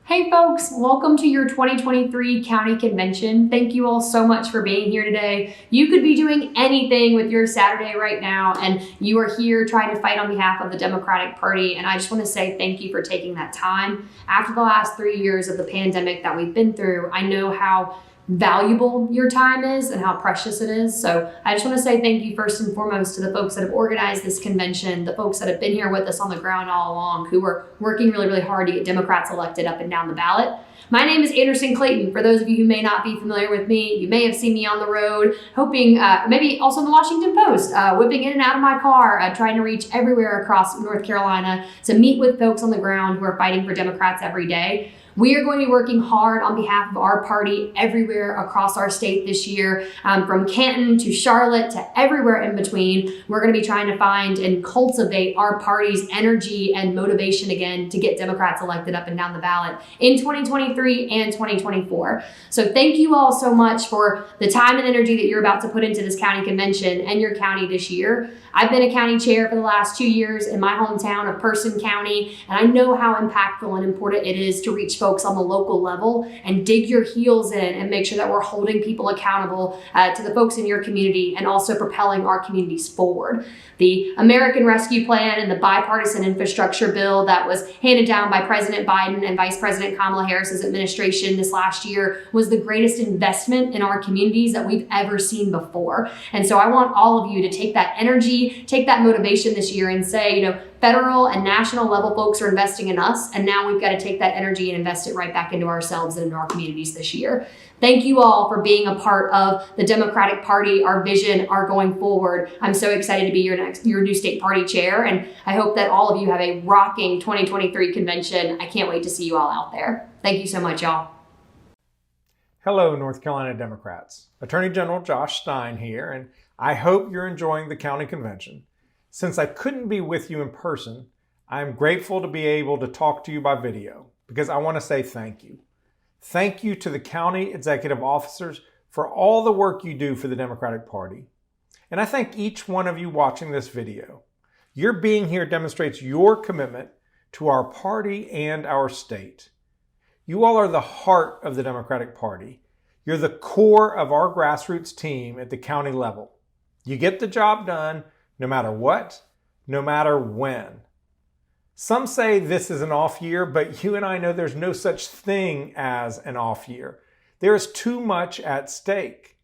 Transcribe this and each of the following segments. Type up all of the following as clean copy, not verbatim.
Hey folks, welcome to your 2023 County Convention. Thank you all so much for being here today. You could be doing anything with your Saturday right now, and you are here trying to fight on behalf of the Democratic Party. And I just want to say thank you for taking that time. After the last 3 years of the pandemic that we've been through, I know how valuable your time is and how precious it is. So I just want to say thank you first and foremost to the folks that have organized this convention, the folks that have been here with us on the ground all along, who are working really, really hard to get Democrats elected up and down the ballot. My name is Anderson Clayton. For those of you who may not be familiar with me, you may have seen me on the road, hoping, maybe also in the Washington Post, whipping in and out of my car, trying to reach everywhere across North Carolina to meet with folks on the ground who are fighting for Democrats every day. We are going to be working hard on behalf of our party everywhere across our state this year, from Canton to Charlotte to everywhere in between. We're going to be trying to find and cultivate our party's energy and motivation again to get Democrats elected up and down the ballot in 2023 and 2024. So thank you all so much for the time and energy that you're about to put into this county convention and your county this year. I've been a county chair for the last 2 years in my hometown of Person County, and I know how impactful and important it is to reach folks on the local level and dig your heels in and make sure that we're holding people accountable to the folks in your community and also propelling our communities forward. The American Rescue Plan and the bipartisan infrastructure bill that was handed down by President Biden and Vice President Kamala Harris's administration this last year was the greatest investment in our communities that we've ever seen before. And so I want all of you to take that energy, take that motivation this year and say, federal and national level folks are investing in us, and now we've got to take that energy and invest it right back into ourselves and into our communities this year. Thank you all for being a part of the Democratic Party, our vision, our going forward. I'm so excited to be your new state party chair, and I hope that all of you have a rocking 2023 convention. I can't wait to see you all out there. Thank you so much, y'all. Hello, North Carolina Democrats. Attorney General Josh Stein here, and I hope you're enjoying the county convention. Since I couldn't be with you in person, I am grateful to be able to talk to you by video because I want to say thank you. Thank you to the county executive officers for all the work you do for the Democratic Party. And I thank each one of you watching this video. Your being here demonstrates your commitment to our party and our state. You all are the heart of the Democratic Party. You're the core of our grassroots team at the county level. You get the job done no matter what, no matter when. Some say this is an off year, but you and I know there's no such thing as an off year. There is too much at stake.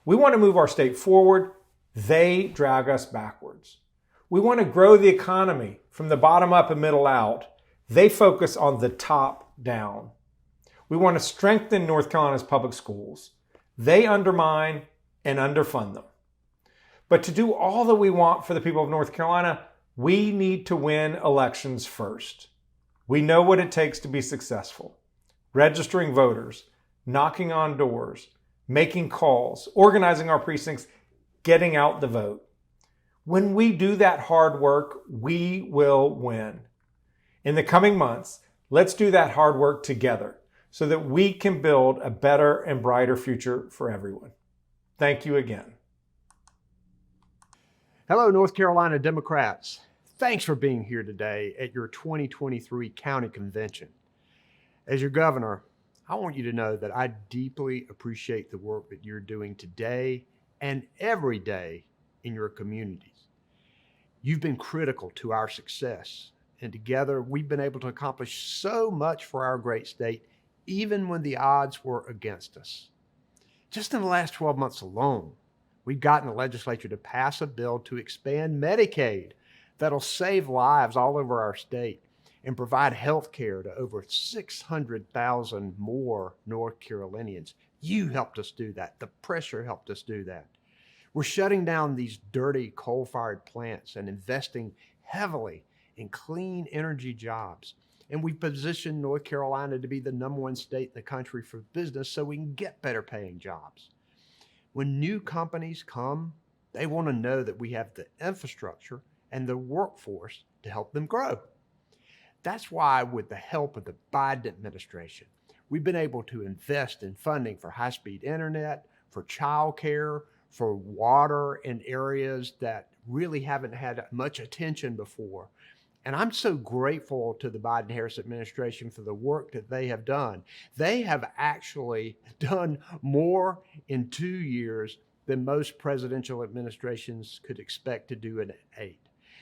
We want to move our state forward. They drag us backwards. We want to grow the economy from the bottom up and middle out. They focus on the top down. We want to strengthen North Carolina's public schools. They undermine and underfund them. But to do all that we want for the people of North Carolina, we need to win elections first. We know what it takes to be successful. Registering voters, knocking on doors, making calls, organizing our precincts, getting out the vote. When we do that hard work, we will win. In the coming months, let's do that hard work together so that we can build a better and brighter future for everyone. Thank you again. Hello, North Carolina Democrats. Thanks for being here today at your 2023 County Convention. As your governor, I want you to know that I deeply appreciate the work that you're doing today and every day in your communities. You've been critical to our success, and together we've been able to accomplish so much for our great state, even when the odds were against us. Just in the last 12 months alone, we've gotten the legislature to pass a bill to expand Medicaid that'll save lives all over our state and provide health care to over 600,000 more North Carolinians. You helped us do that. The pressure helped us do that. We're shutting down these dirty coal-fired plants and investing heavily in clean energy jobs. And we've positioned North Carolina to be the #1 state in the country for business so we can get better paying jobs. When new companies come, they want to know that we have the infrastructure and the workforce to help them grow. That's why, with the help of the Biden administration, we've been able to invest in funding for high-speed internet, for childcare, for water in areas that really haven't had much attention before. And I'm so grateful to the Biden-Harris administration for the work that they have done. They have actually done more in 2 years than most presidential administrations could expect to do in 8.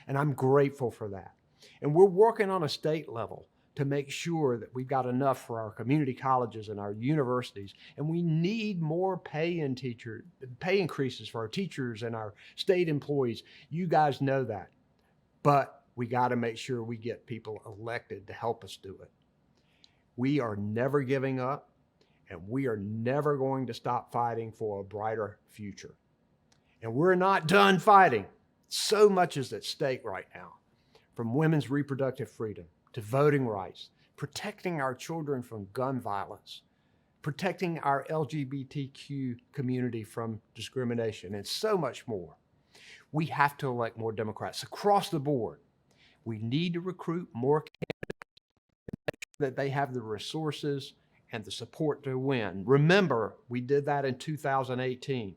And I'm grateful for that. And we're working on a state level to make sure that we've got enough for our community colleges and our universities. And we need more pay increases for our teachers and our state employees. You guys know that. But we got to make sure we get people elected to help us do it. We are never giving up, and we are never going to stop fighting for a brighter future. And we're not done fighting. So much is at stake right now, from women's reproductive freedom to voting rights, protecting our children from gun violence, protecting our LGBTQ community from discrimination, and so much more. We have to elect more Democrats across the board. We need to recruit more candidates and make sure that they have the resources and the support to win. Remember, we did that in 2018.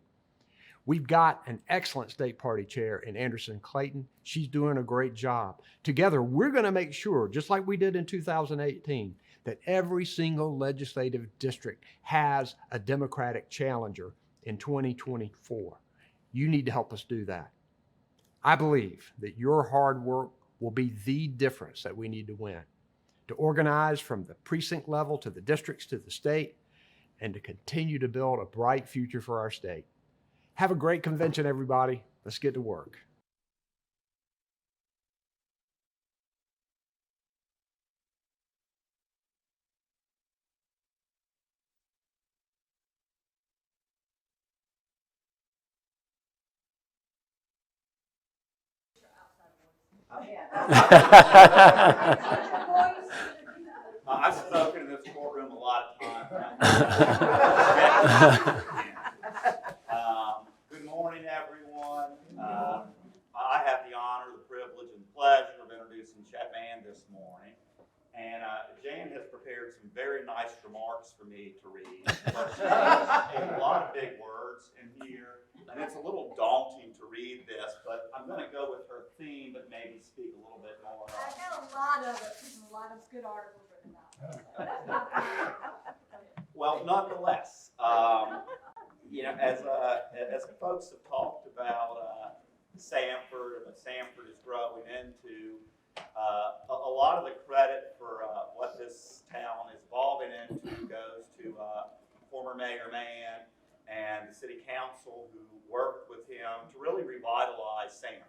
We've got an excellent state party chair in Anderson Clayton. She's doing a great job. Together, we're going to make sure, just like we did in 2018, that every single legislative district has a Democratic challenger in 2024. You need to help us do that. I believe that your hard work will be the difference that we need to win, to organize from the precinct level to the districts to the state, and to continue to build a bright future for our state. Have a great convention, everybody. Let's get to work. I've spoken in this courtroom a lot of times. Good morning, everyone. I have the honor, the privilege, and pleasure of introducing Chet Mann this morning. And Jan has prepared some very nice remarks for me to read. But she has a lot of big words in here, and it's a little daunting to read this, but I'm going to go with her theme, but maybe speak a little bit more. I got a lot of it, a lot of good articles written about it. Well, nonetheless, as folks have talked about Sanford and what Sanford is growing into, a lot of the credit for what this town is evolving into goes to former Mayor Mann and the City Council who worked with him to really revitalize Sanford.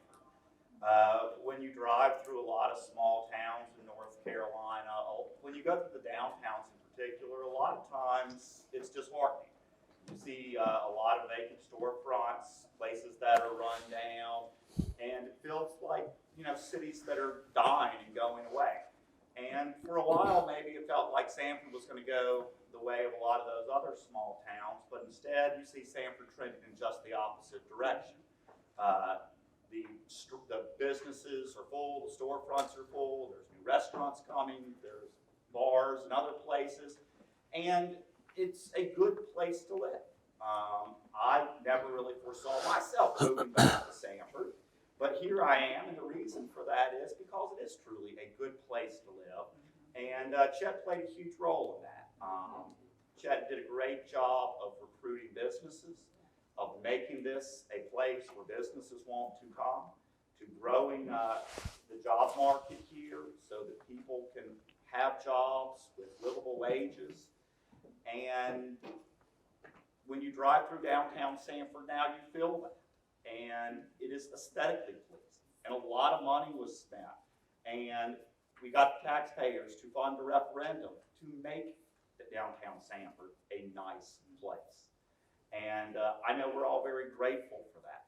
When you drive through a lot of small towns in North Carolina, when you go to the downtowns in particular, a lot of times it's disheartening. You see a lot of vacant storefronts, places that are run down, and it feels like, cities that are dying and going away. And for a while, maybe it felt like Sanford was going to go the way of a lot of those other small towns, but instead you see Sanford trending in just the opposite direction. The businesses are full, the storefronts are full, there's new restaurants coming, there's bars and other places, and it's a good place to live. I never really foresaw myself moving back to Sanford, but here I am, and the reason for that is because it is truly a good place to live, and Chet played a huge role in that. Chet did a great job of recruiting businesses, of making this a place where businesses want to come, to growing the job market here so that people can have jobs with livable wages. And when you drive through downtown Sanford now, you feel that. And it is aesthetically pleasing. And a lot of money was spent. And we got the taxpayers to fund a referendum to make the downtown Sanford a nice place. And I know we're all very grateful for that.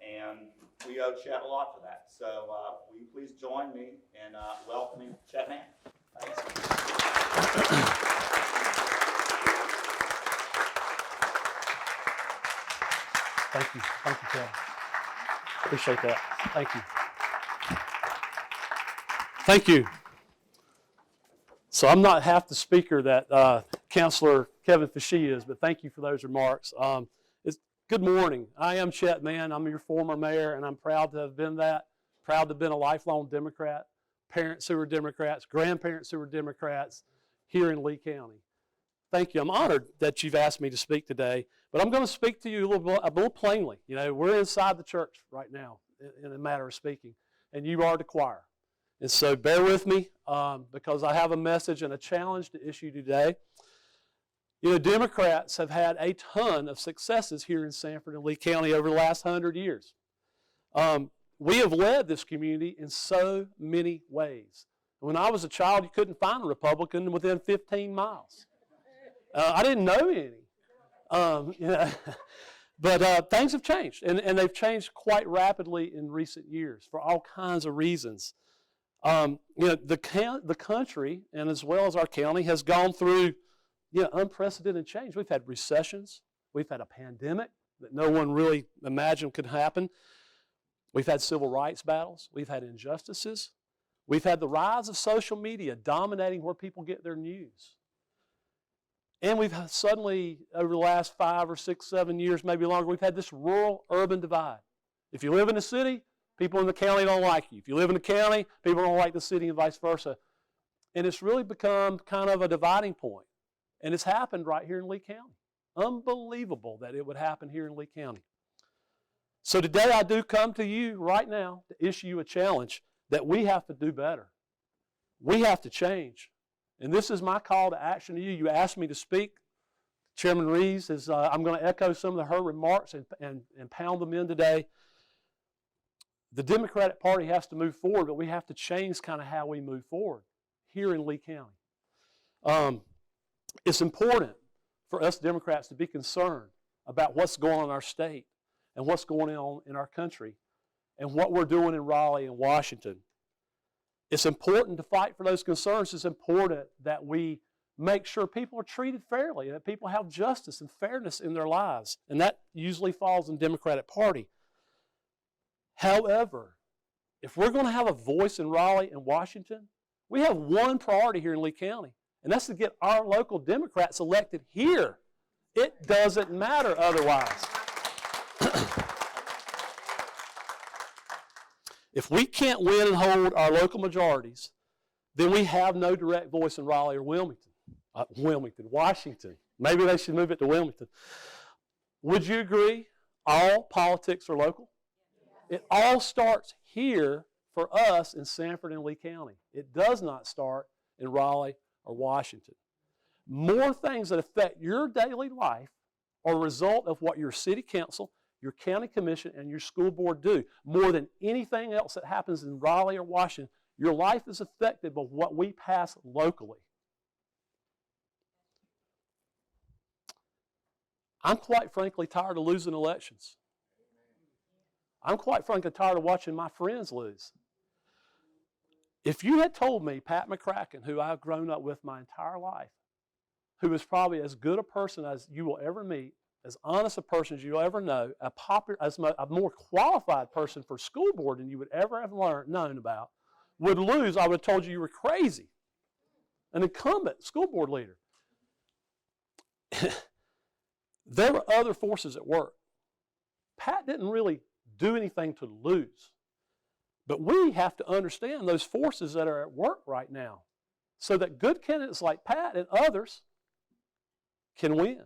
And we owe Chet a lot for that. So will you please join me in welcoming Chet Mann. Thanks. Thank you, Ted. Appreciate that. Thank you. Thank you. So I'm not half the speaker that Councilor Kevin Fischie is, but thank you for those remarks. Good morning. I am Chet Mann. I'm your former mayor, and I'm proud to have been that proud to have been a lifelong Democrat, parents who are Democrats, grandparents who are Democrats here in Lee County. Thank you. I'm honored that you've asked me to speak today, but I'm going to speak to you a little plainly. You know, we're inside the church right now in a matter of speaking, and you are the choir. And so bear with me because I have a message and a challenge to issue today. You know, Democrats have had a ton of successes here in Sanford and Lee County over the last 100 years. We have led this community in so many ways. When I was a child, you couldn't find a Republican within 15 miles. I didn't know any. You know, but things have changed, and they've changed quite rapidly in recent years for all kinds of reasons. You know, the country, and as well as our county, has gone through unprecedented change. We've had recessions. We've had a pandemic that no one really imagined could happen. We've had civil rights battles. We've had injustices. We've had the rise of social media dominating where people get their news. And we've suddenly, over the last 5 or 6, 7 years, maybe longer, we've had this rural-urban divide. If you live in the city, people in the county don't like you. If you live in the county, people don't like the city and vice versa. And it's really become kind of a dividing point. And it's happened right here in Lee County. Unbelievable that it would happen here in Lee County. So today I do come to you right now to issue you a challenge that we have to do better. We have to change. And this is my call to action to you. You asked me to speak. Chairman Reeves is, I'm going to echo some of her remarks and pound them in today. The Democratic Party has to move forward, but we have to change kind of how we move forward here in Lee County. It's important for us Democrats to be concerned about what's going on in our state and what's going on in our country and what we're doing in Raleigh and Washington. It's important to fight for those concerns. It's important that we make sure people are treated fairly, that people have justice and fairness in their lives. And that usually falls in the Democratic Party. However, if we're going to have a voice in Raleigh and Washington, we have one priority here in Lee County, and that's to get our local Democrats elected here. It doesn't matter otherwise. If we can't win and hold our local majorities, then we have no direct voice in Raleigh or Washington. Maybe they should move it to Wilmington. Would you agree all politics are local? It all starts here for us in Sanford and Lee County. It does not start in Raleigh or Washington. More things that affect your daily life are a result of what your city council, your county commission, and your school board do. More than anything else that happens in Raleigh or Washington, your life is affected by what we pass locally. I'm quite frankly tired of losing elections. I'm quite frankly tired of watching my friends lose. If you had told me Pat McCracken, who I've grown up with my entire life, who is probably as good a person as you will ever meet, as honest a person as you'll ever know, a more qualified person for school board than you would ever have known about, would lose, I would have told you were crazy. An incumbent school board leader. There were other forces at work. Pat didn't really do anything to lose. But we have to understand those forces that are at work right now so that good candidates like Pat and others can win.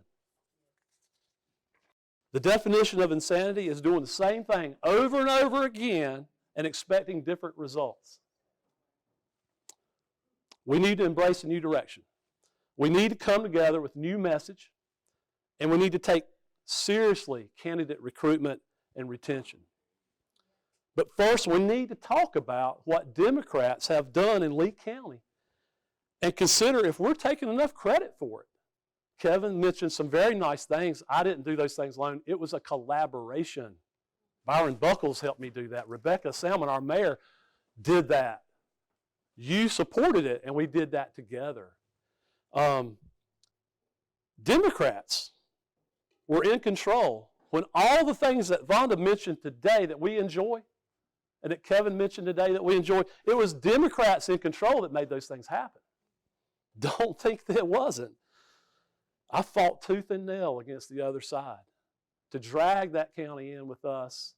The definition of insanity is doing the same thing over and over again and expecting different results. We need to embrace a new direction. We need to come together with a new message, and we need to take seriously candidate recruitment and retention. But first, we need to talk about what Democrats have done in Lee County and consider if we're taking enough credit for it. Kevin mentioned some very nice things. I didn't do those things alone. It was a collaboration. Byron Buckles helped me do that. Rebecca Salmon, our mayor, did that. You supported it, and we did that together. Democrats were in control when all the things that Vonda mentioned today that we enjoy and that Kevin mentioned today that we enjoy, it was Democrats in control that made those things happen. Don't think that it wasn't. I fought tooth and nail against the other side to drag that county in with us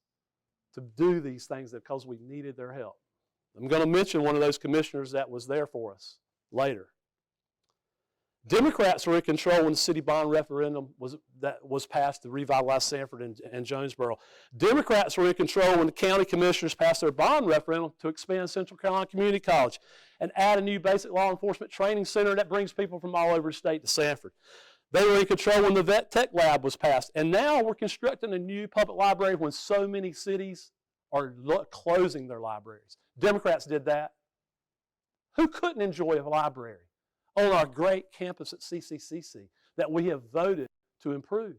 to do these things because we needed their help. I'm going to mention one of those commissioners that was there for us later. Democrats were in control when the city bond referendum was passed to revitalize Sanford and Jonesboro. Democrats were in control when the county commissioners passed their bond referendum to expand Central Carolina Community College and add a new basic law enforcement training center that brings people from all over the state to Sanford. They were in control when the Vet Tech Lab was passed. And now we're constructing a new public library when so many cities are closing their libraries. Democrats did that. Who couldn't enjoy a library on our great campus at CCCC that we have voted to improve?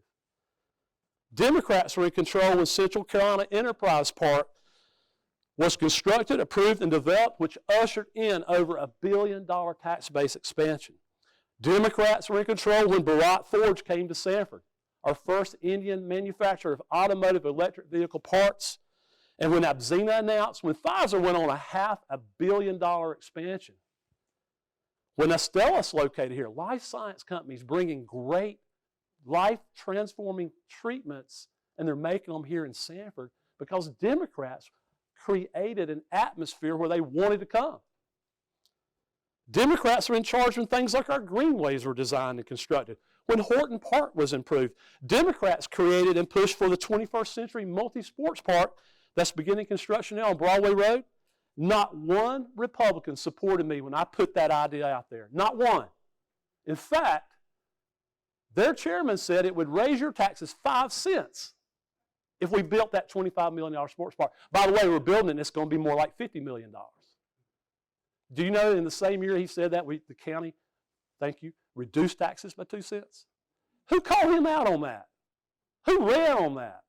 Democrats were in control when Central Carolina Enterprise Park was constructed, approved, and developed, which ushered in over $1 billion tax base expansion. Democrats were in control when Barat Forge came to Sanford, our first Indian manufacturer of automotive electric vehicle parts, and when Abzena announced, when Pfizer went on a $500 million expansion. When Astellas located here, life science companies bringing great life-transforming treatments, and they're making them here in Sanford because Democrats created an atmosphere where they wanted to come. Democrats were in charge when things like our greenways were designed and constructed. When Horton Park was improved, Democrats created and pushed for the 21st century multi-sports park that's beginning construction now on Broadway Road. Not one Republican supported me when I put that idea out there. Not one. In fact, their chairman said it would raise your taxes 5 cents if we built that $25 million sports park. By the way, we're building it and it's going to be more like $50 million. Do you know in the same year he said that, the county, thank you, reduced taxes by 2 cents? Who called him out on that? Who ran on that?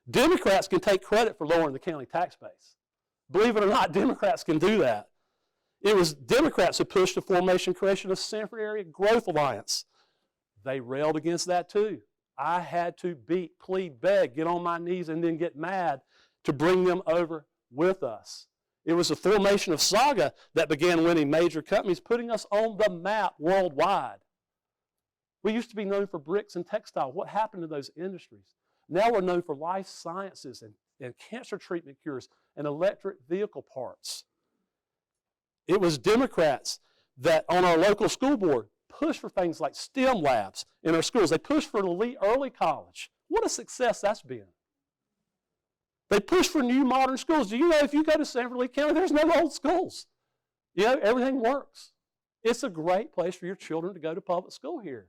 Democrats can take credit for lowering the county tax base. Believe it or not, Democrats can do that. It was Democrats who pushed the formation creation of Sanford Area Growth Alliance. They railed against that too. I had to beat, plead, beg, get on my knees, and then get mad to bring them over with us. It was the formation of Saga that began winning major companies, putting us on the map worldwide. We used to be known for bricks and textile. What happened to those industries? Now we're known for life sciences and cancer treatment cures and electric vehicle parts. It was Democrats that on our local school board pushed for things like STEM labs in our schools. They pushed for elite early college. What a success that's been. They pushed for new modern schools. Do you know if you go to Sanford Lee County, there's no old schools. You know, everything works. It's a great place for your children to go to public school here.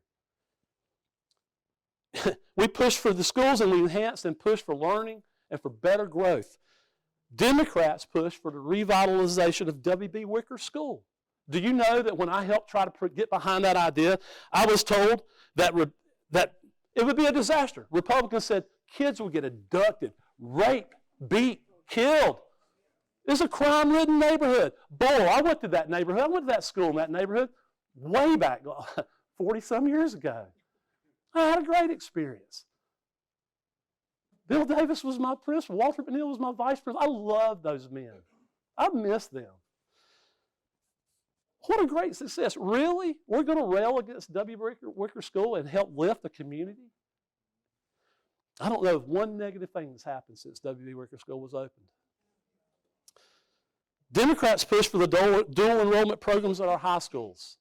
We pushed for the schools and we enhanced and pushed for learning and for better growth. Democrats pushed for the revitalization of W.B. Wicker School. Do you know that when I helped try to get behind that idea, I was told that it would be a disaster. Republicans said kids would get abducted, raped, beat, killed. It's a crime-ridden neighborhood. Boy, I went to that neighborhood. I went to that school in that neighborhood way back, 40-some years ago. I had a great experience. Bill Davis was my principal. Walter McMILLIAN was my vice principal. I loved those men. I miss them. What a great success. Really? We're going to rail against W.B. Wicker School and help lift the community? I don't know of one negative thing that's happened since W.B. Wicker School was opened. Democrats push for the dual enrollment programs at our high schools.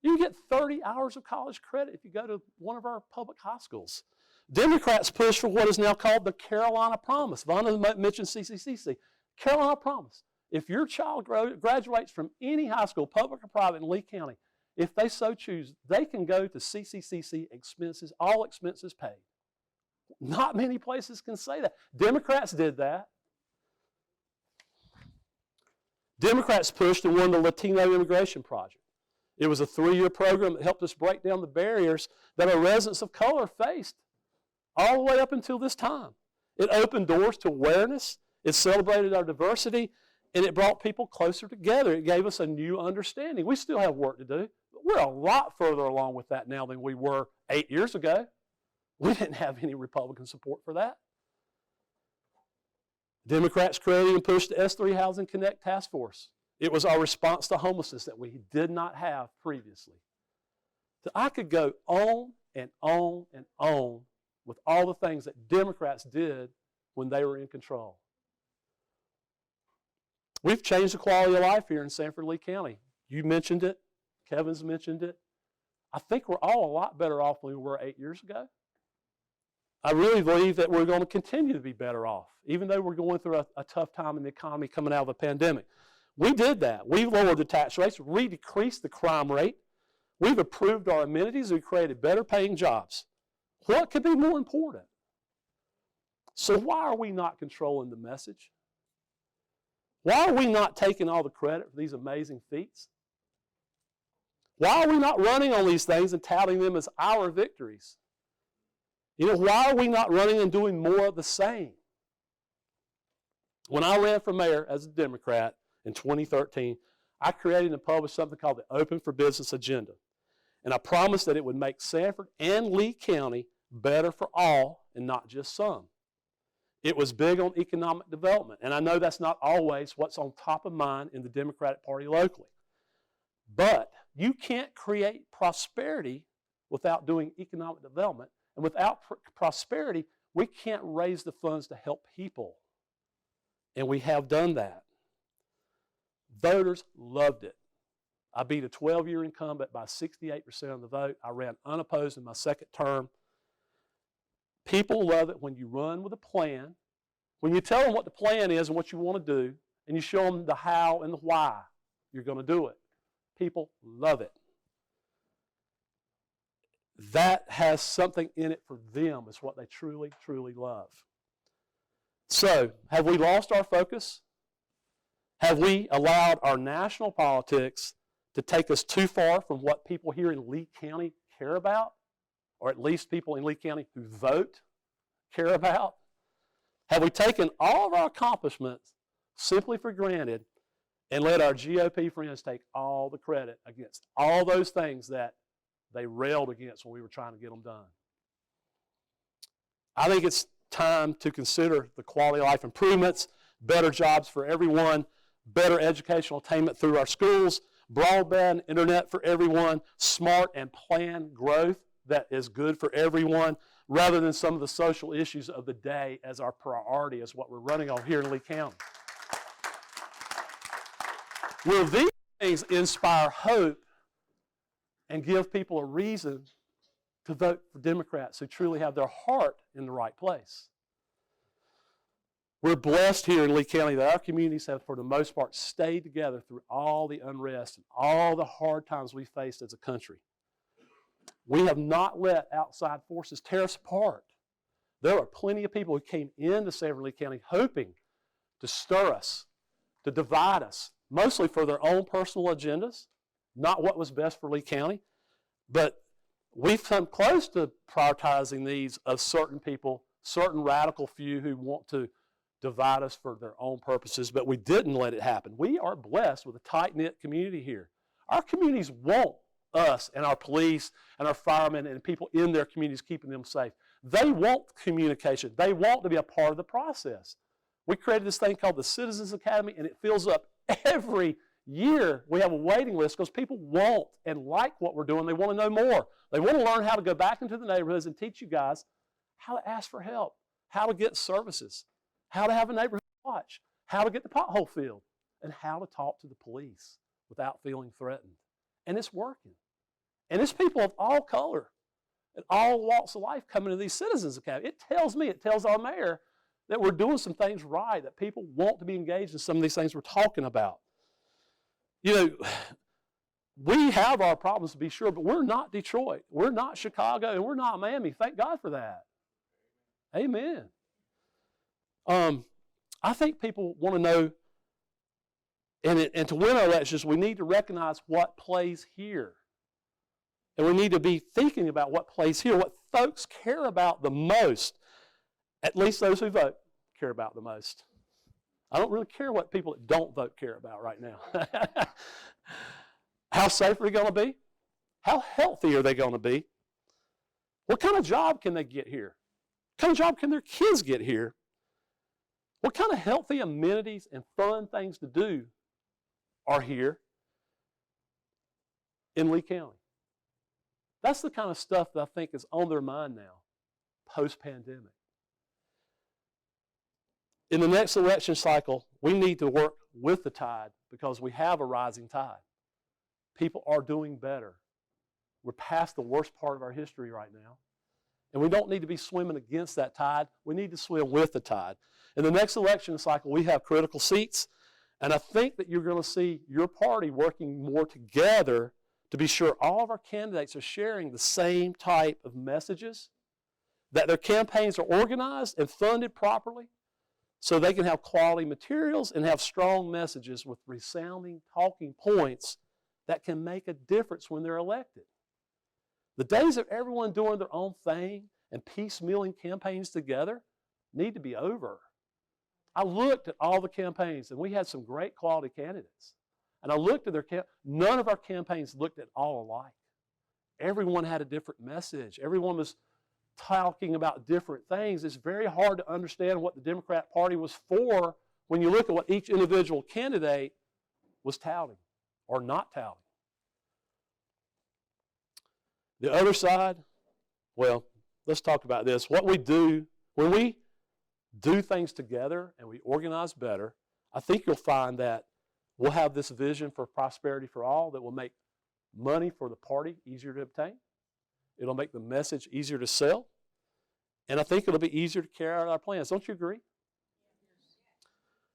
You can get 30 hours of college credit if you go to one of our public high schools. Democrats push for what is now called the Carolina Promise. Vanna mentioned CCCC. Carolina Promise. If your child graduates from any high school, public or private in Lee County, if they so choose, they can go to CCCC expenses, all expenses paid. Not many places can say that. Democrats did that. Democrats pushed and won the Latino Immigration Project. It was a 3-year program that helped us break down the barriers that our residents of color faced all the way up until this time. It opened doors to awareness, it celebrated our diversity, and it brought people closer together. It gave us a new understanding. We still have work to do, but we're a lot further along with that now than we were 8 years ago. We didn't have any Republican support for that. Democrats created and pushed the S3 Housing Connect Task Force. It was our response to homelessness that we did not have previously. So I could go on and on and on with all the things that Democrats did when they were in control. We've changed the quality of life here in Sanford Lee County. You mentioned it. Kevin's mentioned it. I think we're all a lot better off than we were 8 years ago. I really believe that we're going to continue to be better off, even though we're going through a tough time in the economy coming out of the pandemic. We did that. We lowered the tax rates. We decreased the crime rate. We've improved our amenities. We've created better paying jobs. What could be more important? So why are we not controlling the message? Why are we not taking all the credit for these amazing feats? Why are we not running on these things and touting them as our victories? You know, why are we not running and doing more of the same? When I ran for mayor as a Democrat in 2013, I created and published something called the Open for Business Agenda. And I promised that it would make Sanford and Lee County better for all and not just some. It was big on economic development, and I know that's not always what's on top of mind in the Democratic Party locally. But you can't create prosperity without doing economic development, and without prosperity, we can't raise the funds to help people. And we have done that. Voters loved it. I beat a 12-year incumbent by 68% of the vote. I ran unopposed in my second term. People love it when you run with a plan, when you tell them what the plan is and what you want to do, and you show them the how and the why you're going to do it. People love it. That has something in it for them, is what they truly, truly love. So, have we lost our focus? Have we allowed our national politics to take us too far from what people here in Lee County care about? Or at least people in Lee County who vote care about? Have we taken all of our accomplishments simply for granted and let our GOP friends take all the credit against all those things that they railed against when we were trying to get them done? I think it's time to consider the quality of life improvements, better jobs for everyone, better educational attainment through our schools, broadband internet for everyone, smart and planned growth that is good for everyone, rather than some of the social issues of the day as our priority is what we're running on here in Lee County. Will these things inspire hope and give people a reason to vote for Democrats who truly have their heart in the right place? We're blessed here in Lee County that our communities have, for the most part, stayed together through all the unrest and all the hard times we faced as a country. We have not let outside forces tear us apart. There are plenty of people who came into Sanford Lee County hoping to stir us, to divide us, mostly for their own personal agendas, not what was best for Lee County. But we've come close to prioritizing the needs of certain people, certain radical few who want to divide us for their own purposes, but we didn't let it happen. We are blessed with a tight-knit community here. Our communities want us and our police and our firemen and people in their communities, keeping them safe. They want communication. They want to be a part of the process. We created this thing called the Citizens Academy, and it fills up every year. We have a waiting list because people want and like what we're doing. They want to know more. They want to learn how to go back into the neighborhoods and teach you guys how to ask for help, how to get services, how to have a neighborhood watch, how to get the pothole filled, and how to talk to the police without feeling threatened. And it's working. And it's people of all color and all walks of life coming to these Citizens Academy. It tells our mayor that we're doing some things right, that people want to be engaged in some of these things we're talking about. You know, we have our problems to be sure, but we're not Detroit. We're not Chicago, and we're not Miami. Thank God for that. Amen. I think people want to know, and to win elections, we need to recognize what plays here. And we need to be thinking about what plays here, what folks care about the most. At least those who vote care about the most. I don't really care what people that don't vote care about right now. How safe are they going to be? How healthy are they going to be? What kind of job can they get here? What kind of job can their kids get here? What kind of healthy amenities and fun things to do are here in Lee County? That's the kind of stuff that I think is on their mind now, post-pandemic. in the next election cycle, we need to work with the tide because we have a rising tide. People are doing better. We're past the worst part of our history right now. And we don't need to be swimming against that tide. We need to swim with the tide. In the next election cycle, we have critical seats. And I think that you're going to see your party working more together to be sure all of our candidates are sharing the same type of messages, that their campaigns are organized and funded properly so they can have quality materials and have strong messages with resounding talking points that can make a difference when they're elected. The days of everyone doing their own thing and piecemealing campaigns together need to be over. I looked at all the campaigns, and we had some great quality candidates. And I looked at none of our campaigns looked at all alike. Everyone had a different message. Everyone was talking about different things. It's very hard to understand what the Democrat Party was for when you look at what each individual candidate was touting or not touting. The other side, well, let's talk about this. What we do, when we do things together and we organize better, I think you'll find that we'll have this vision for prosperity for all that will make money for the party easier to obtain. It'll make the message easier to sell. And I think it'll be easier to carry out our plans. Don't you agree?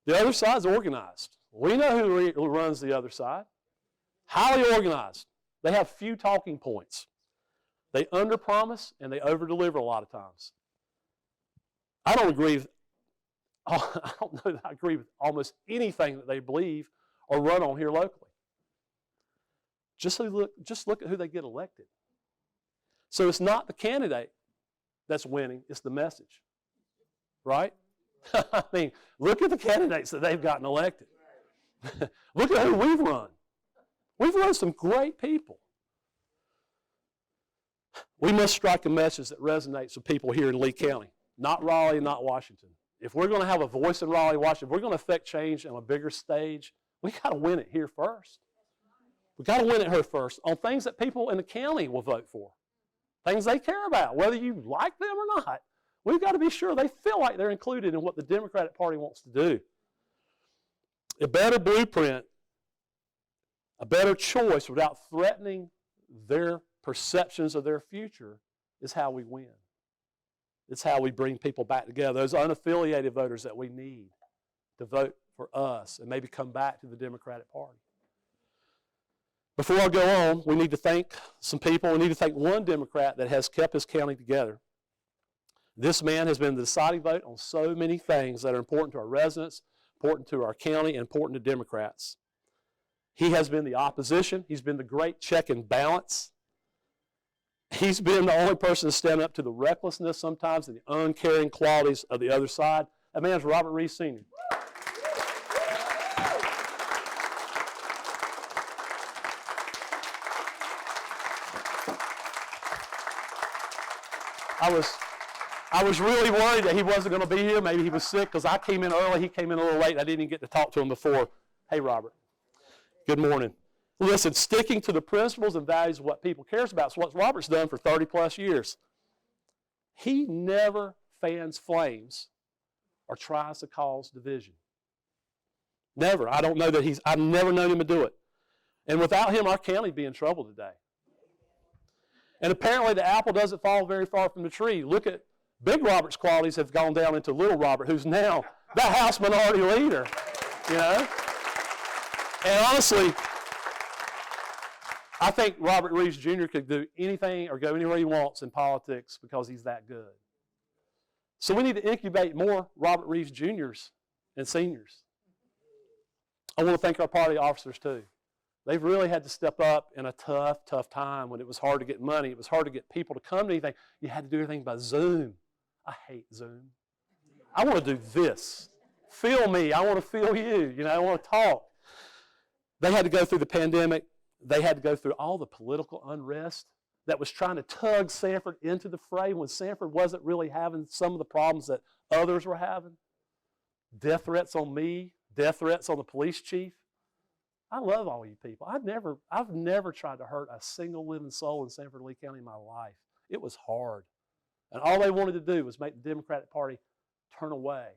The other side is organized. We know who runs the other side. Highly organized. They have few talking points. They underpromise and they overdeliver a lot of times. I don't know that I agree with almost anything that they believe or run on here locally. Just look at who they get elected. So it's not the candidate that's winning, it's the message. Right? I mean, look at the candidates that they've gotten elected. Look at who we've run. We've run some great people. We must strike a message that resonates with people here in Lee County, not Raleigh, not Washington. If we're going to have a voice in Raleigh, Washington, if we're going to affect change on a bigger stage, we got to win it here first. We got to win it here first on things that people in the county will vote for, things they care about, whether you like them or not. We've got to be sure they feel like they're included in what the Democratic Party wants to do. A better blueprint, a better choice without threatening their perceptions of their future is how we win. It's how we bring people back together, those unaffiliated voters that we need to vote for us and maybe come back to the Democratic Party. Before I go on, we need to thank some people. We need to thank one Democrat that has kept his county together. This man has been the deciding vote on so many things that are important to our residents, important to our county, and important to Democrats. He has been the opposition. He's been the great check and balance. He's been the only person to stand up to the recklessness sometimes and the uncaring qualities of the other side. That man's Robert Reese Sr. I was really worried that he wasn't going to be here. Maybe he was sick because I came in early. He came in a little late. I didn't even get to talk to him before. Hey, Robert. Good morning. Listen, sticking to the principles and values of what people cares about is what Robert's done for 30 plus years. He never fans flames or tries to cause division. Never. I don't know that I've never known him to do it. And without him, our county would be in trouble today. And apparently the apple doesn't fall very far from the tree. Look at Big Robert's qualities have gone down into Little Robert, who's now the House Minority Leader. You know? And honestly, I think Robert Reeves Jr. could do anything or go anywhere he wants in politics because he's that good. So we need to incubate more Robert Reeves Jr.'s and seniors. I want to thank our party officers too. They've really had to step up in a tough, tough time when it was hard to get money. It was hard to get people to come to anything. You had to do everything by Zoom. I hate Zoom. I want to do this. Feel me. I want to feel you. You know, I want to talk. They had to go through the pandemic. They had to go through all the political unrest that was trying to tug Sanford into the fray when Sanford wasn't really having some of the problems that others were having. Death threats on me, death threats on the police chief. I love all you people. I've never tried to hurt a single living soul in Sanford Lee County in my life. It was hard. And all they wanted to do was make the Democratic Party turn away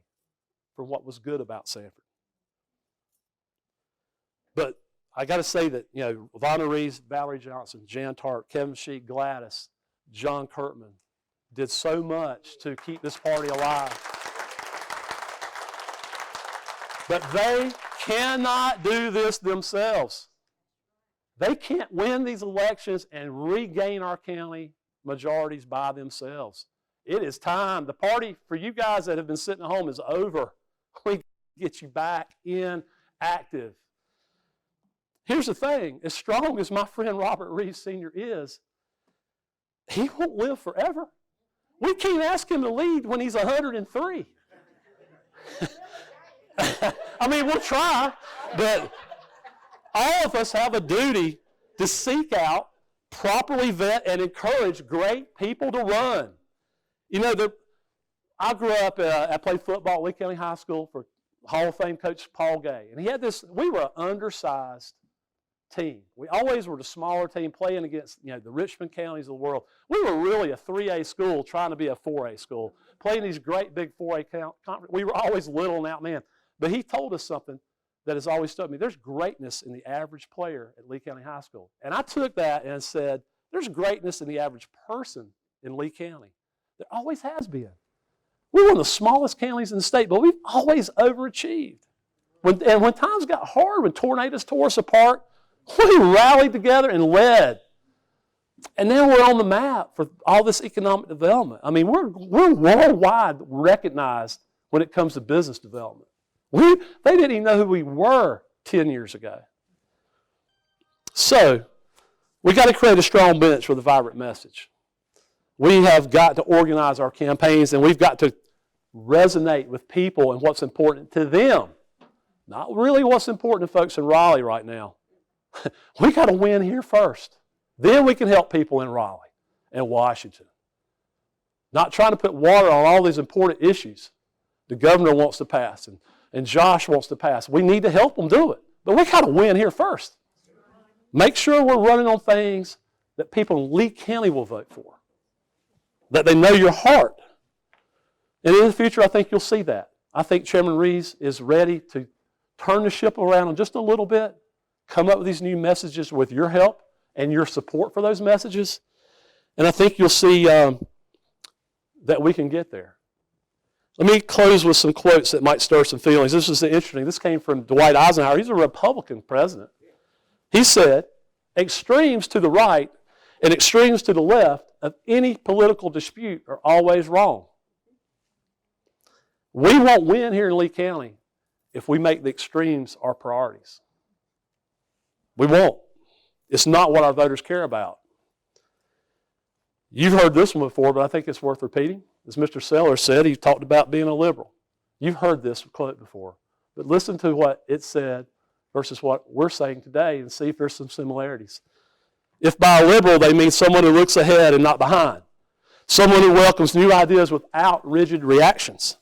from what was good about Sanford. But I got to say that, Vonda Reeves, Valerie Johnson, Jan Tart, Kevin Sheik, Gladys, John Kirkman did so much to keep this party alive. But they cannot do this themselves. They can't win these elections and regain our county majorities by themselves. It is time. The party for you guys that have been sitting at home is over. We get you back in active. Here's the thing. As strong as my friend Robert Reeves Sr. is, he won't live forever. We can't ask him to lead when he's 103. I mean, we'll try, but all of us have a duty to seek out, properly vet, and encourage great people to run. I grew up, I played football at Lee County High School for Hall of Fame coach Paul Gay. And he had we were an undersized team. We always were the smaller team playing against, the Richmond counties of the world. We were really a 3A school trying to be a 4A school, playing these great big 4A conference. We were always little and outmanned. But he told us something that has always stuck me. There's greatness in the average player at Lee County High School. And I took that and said, there's greatness in the average person in Lee County. There always has been. We're one of the smallest counties in the state, but we've always overachieved. When times got hard, when tornadoes tore us apart, we rallied together and led. And now we're on the map for all this economic development. I mean, we're worldwide recognized when it comes to business development. They didn't even know who we were 10 years ago. So, we got to create a strong bench with a vibrant message. We have got to organize our campaigns, and we've got to resonate with people and what's important to them. Not really what's important to folks in Raleigh right now. We got to win here first. Then we can help people in Raleigh and Washington. Not trying to put water on all these important issues the governor wants to pass and Josh wants to pass. We need to help them do it. But we got to win here first. Make sure we're running on things that people in Lee County will vote for. That they know your heart. And in the future, I think you'll see that. I think Chairman Reeves is ready to turn the ship around just a little bit, come up with these new messages with your help and your support for those messages. And I think you'll see that we can get there. Let me close with some quotes that might stir some feelings. This is interesting. This came from Dwight Eisenhower. He's a Republican president. He said, extremes to the right and extremes to the left of any political dispute are always wrong. We won't win here in Lee County if we make the extremes our priorities. We won't. It's not what our voters care about. You've heard this one before, but I think it's worth repeating. As Mr. Sellers said, he talked about being a liberal. You've heard this quote before, but listen to what it said versus what we're saying today and see if there's some similarities. If by a liberal they mean someone who looks ahead and not behind, someone who welcomes new ideas without rigid reactions,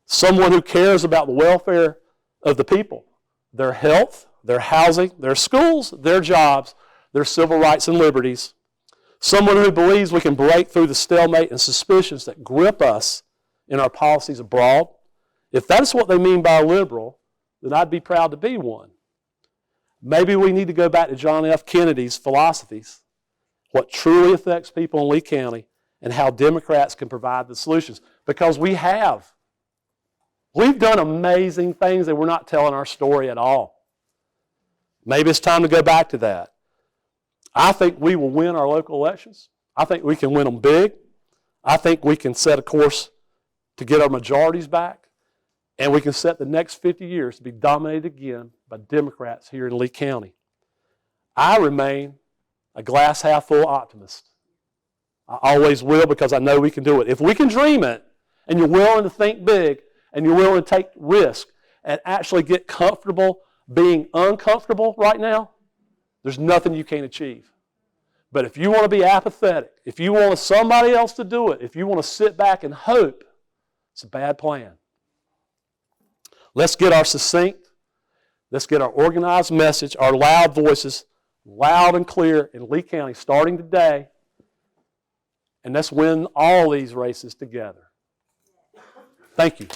someone who cares about the welfare of the people, their health, their housing, their schools, their jobs, their civil rights and liberties, someone who believes we can break through the stalemate and suspicions that grip us in our policies abroad. If that's what they mean by a liberal, then I'd be proud to be one. Maybe we need to go back to John F. Kennedy's philosophies, what truly affects people in Lee County, and how Democrats can provide the solutions. Because we have. We've done amazing things and we're not telling our story at all. Maybe it's time to go back to that. I think we will win our local elections. I think we can win them big. I think we can set a course to get our majorities back. And we can set the next 50 years to be dominated again by Democrats here in Lee County. I remain a glass half full optimist. I always will because I know we can do it. If we can dream it and you're willing to think big and you're willing to take risk and actually get comfortable being uncomfortable right now, there's nothing you can't achieve. But if you want to be apathetic, if you want somebody else to do it, if you want to sit back and hope, it's a bad plan. Let's get our succinct, let's get our organized message, our loud voices, loud and clear in Lee County starting today, and let's win all these races together. Thank you.